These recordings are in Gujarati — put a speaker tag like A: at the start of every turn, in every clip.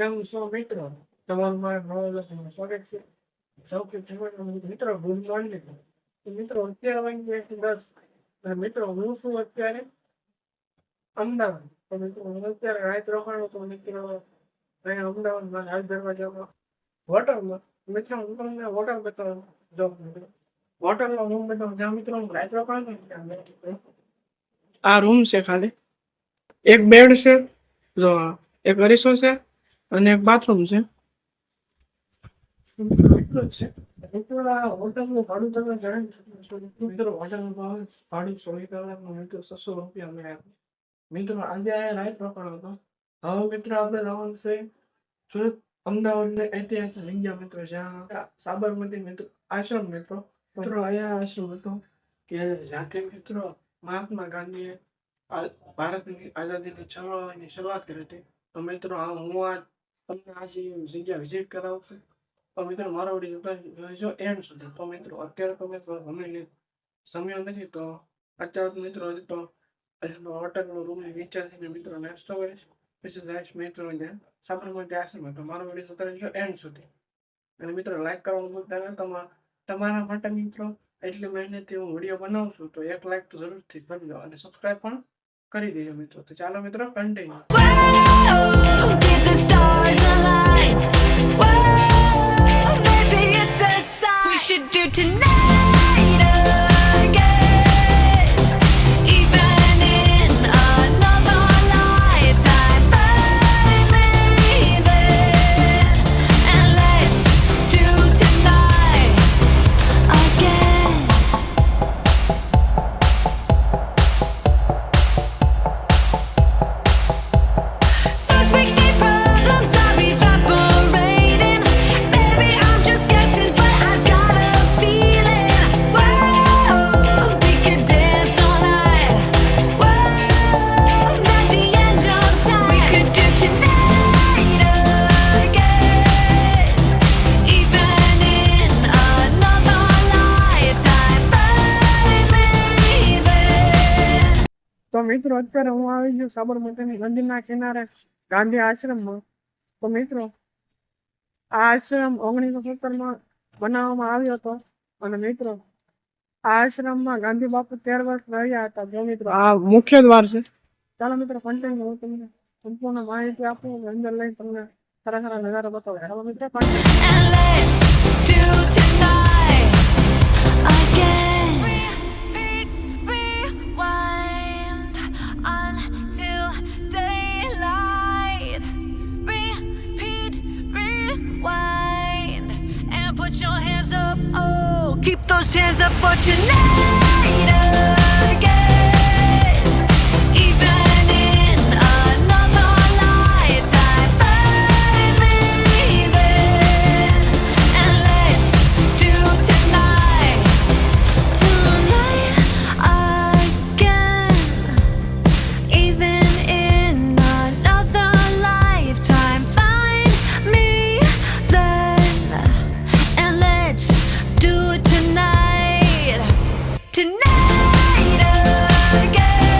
A: કેમ છો મિત્રો? તમારું મારા નવા વર્ષમાં સ્વાગત છે. સૌથી પહેલા મિત્રો ગુડ મોર્નિંગ. મિત્રો અત્યારે વાગી ગયા છે 10 અને મિત્રો હું છું અત્યારે અમદાવાદ. તો મિત્રો હું અત્યારે રાત રોકાણો છું મિત્રો અહીંયા અમદાવાદમાં હાલ દરવાજામાં હોટલમાં. મિત્રો હું તમને હોટલ બતાવું જો મિત્રો હોટલનો રૂમ બતાવું જ્યાં મિત્રો હું રાત રોકાણો છું ત્યાં આ રૂમ છે. ખાલી એક બેડ છે, જો એક અરીસો છે અને એક બાથરૂમ છે. એટલું જ છે. મિત્રો આ હોટલનું ભાડું તમે જણાવી શકો છો. મિત્રો હોટલનું ભાડું 100 કલાકનું મિત્રો 600 રૂપિયા મળ્યા. મિત્રો આજે અહીંયા રાત રોકાણો હતો. હવે મિત્રો આપણે જવાનું છે સુરત અમદાવાદ ઐતિહાસિક જગ્યા મિત્રો જ્યાં સાબરમતી મિત્રો આશ્રમ મિત્રો અહીંયા આશ્રમ હતો કે જ્યાંથી મિત્રો મહાત્મા ગાંધીએ ભારતની આઝાદીની ચળવળની શરૂઆત કરી હતી. તો મિત્રો હું આ તમને આ જગ્યા વિઝિટ કરાવું છું. તો મિત્રો મારો વિડીયો જોઈજો એન્ડ સુધી. તો મિત્રો અત્યારે તો મિત્રો મને સમય નથી, તો અત્યારે તો મિત્રો હજી તો હોટલનો રૂમ વિચારીને મિત્રો નાસ્તો કરીશ, પછી જઈશ મિત્રો ત્યાં સાબરમતી આશ્રમ. તો મારો વિડીયો જોતા રહેજો એન્ડ સુધી. અને મિત્રો લાઈક કરવાનું ભૂલતા નહીં. તમારા માટે મિત્રો એટલી મહેનતથી હું વિડીયો બનાવું છું, તો એક લાઈક તો જરૂરથી કરી દો અને સબસ્ક્રાઈબ પણ કરી દેજો મિત્રો. તો ચાલો મિત્રો કન્ટિન્યુ. તો મિત્રો અત્યારે હું આવી ગયો સાબરમતીની નદીના કિનારે ગાંધી આશ્રમમાં. તો મિત્રો આ આશ્રમ 1970માં બનાવવામાં આવ્યો હતો અને મિત્રો આ આશ્રમમાં ગાંધી બાપુ 13 વર્ષ રહ્યા હતા. જો મિત્રો આ મુખ્ય દ્વાર છે. ચાલો મિત્રો કન્ટિન્યુ હું તમને સંપૂર્ણ માહિતી આપું અને અંદર લઈને તમને સારા સારા નજારા બતાવો. ચાલો મિત્રો
B: keep those hands up for tonight again. Even in another lifetime, find me then, and let's do tonight again. Even in another lifetime, find me then, and let's do it tonight again.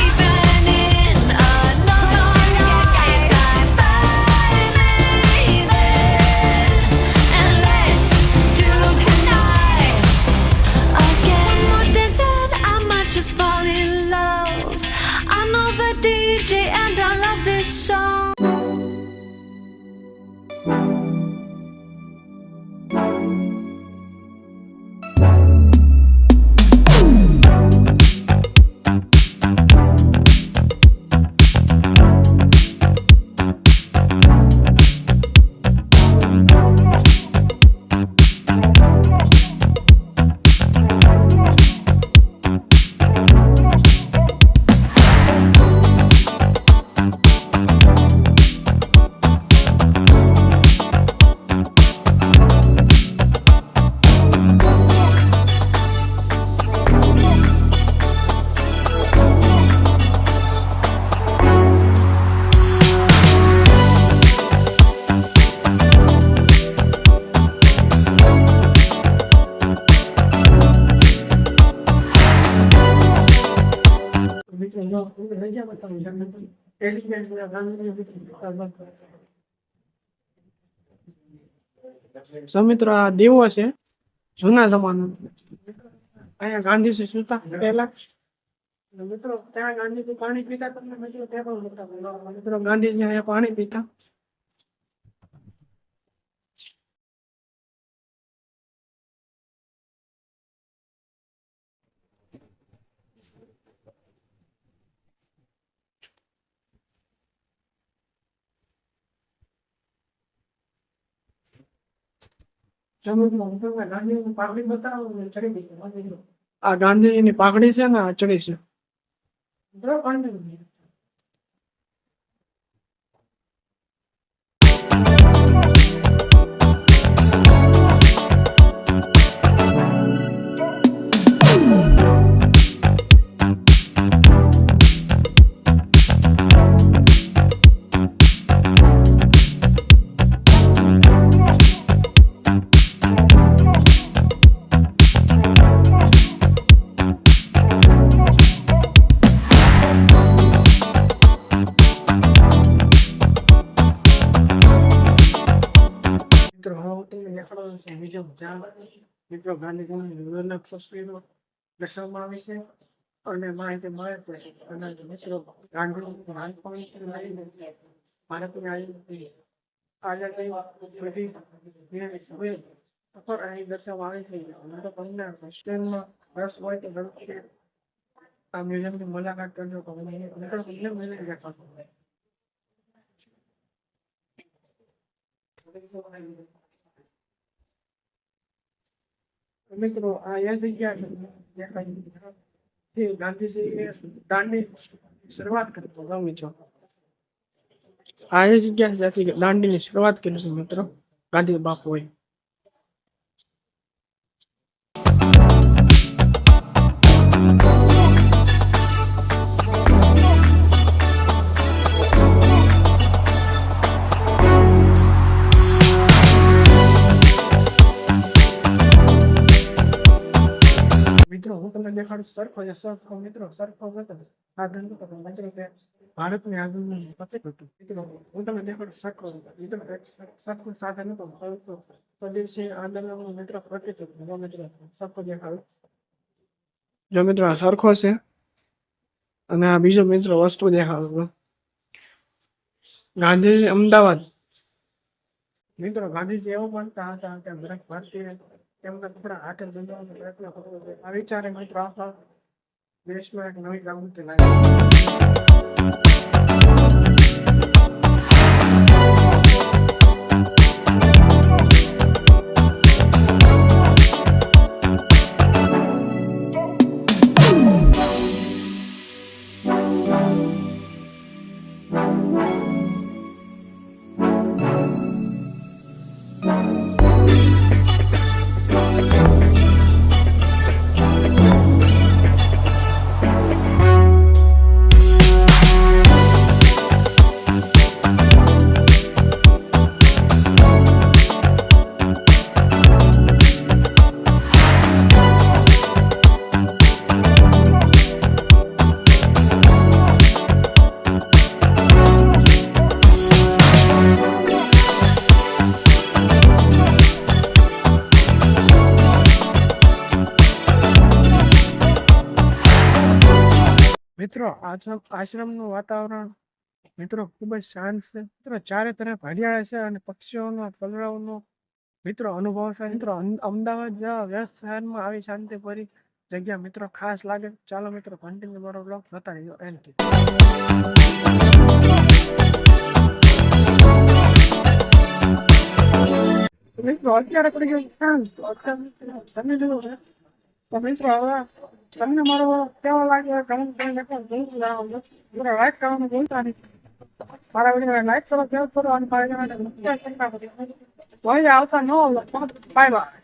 B: Even in another lifetime, find me then, and let's do tonight again. One more dance and I might just fall in love. I know the DJ and I love this song.
A: એ જગ્યાએ ગાંધીજી તો મિત્રો આ દીવો છે જૂના જમાનો અહીંયા ગાંધીજી સુતા પહેલા મિત્રો ત્યાં ગાંધીજી પાણી પીતા તમને મિત્રો તે પણ બતાવું. મિત્રો ગાંધીજી અહીંયા પાણી પીતા ગાંધીજીની પાઘડી બતાવો ચડી ગઈ. આ ગાંધીજીની પાઘડી છે ને આ ચડી છે. મિત્રો ગાંધીજી મિત્રો હવે તમને દેખાડવાનું છે બીજો જ્યાં મિત્રો ગાંધીજીની વિવેક તસવીરો દર્શાવવામાં આવી છે અને માહિતી મળે છે. અને મિત્રો ગાંધીજી નાનપણથી ભારતની આઝાદી બધી સફર અહીં દર્શાવવામાં આવી છે. અને તો તમને હોસ્ટેલમાં રસ હોય તો જરૂરથી આ મ્યુઝિયમની મુલાકાત કરજો. તો મિત્રો તમને મ્યુઝિયમ દેખાડો. મિત્રો આ એ જગ્યા છે ગાંધીજી દાંડી શરૂઆત કરી મિત્રો. આ એ જગ્યા જ્યાંથી દાંડીની શરૂઆત કરી છે મિત્રો ગાંધી બાપુએ. મિત્રો હું તમને દેખાડું સરખો છે. સરખો મિત્રો સરખો હતો સાધન હતો મિત્રો કે ભારતની આઝાદી પ્રતિક હતું. મિત્રો હું તમને દેખાડું સરખો મિત્રો સરખું સાધન હતો સ્વદેશી આંદોલનનું મિત્રો પ્રતિક હતું. જો મિત્રો સરખો દેખાડું. જો મિત્રો આ સરખો છે અને આ બીજો મિત્રો વસ્તુ દેખાડું ગાંધીજી અમદાવાદ. મિત્રો ગાંધીજી એવું માનતા હતા કે દરેક ભારતીય તેમના કપડા હાથે બંધાવવાનો પ્રયત્ન કરવો જોઈએ. આ વિચારે મિત્રો આખા દેશમાં એક નવી જાગૃતિ લાવી. મિત્રો આશ્રમનું વાતાવરણ મિત્રો ખૂબ જ શાંત છે. મિત્રો ચારે તરફ હરિયાળી છે અને પક્ષીઓનો કલરવનો મિત્રો અનુભવ છે. મિત્રો અમદાવાદ જેવા વ્યસ્ત શહેરમાં આવી શાંતિભરી જગ્યા મિત્રો ખાસ લાગે. ચાલો મિત્રો કન્ટિન્યુ મારો બ્લોગ જોતા રહેજો. મિત્રો અત્યારે પડી ગયું શાંત. તમે જોયું છે તો મિત્રો હવે તમને મારો કેવો લાગે કમેન્ટ કરીને લાઈક કરવાનું ભૂલતા નહીં. મારા વિડીયો લાઈક કરો, શેર કરો અને મારા આવતા ન બાય બાય.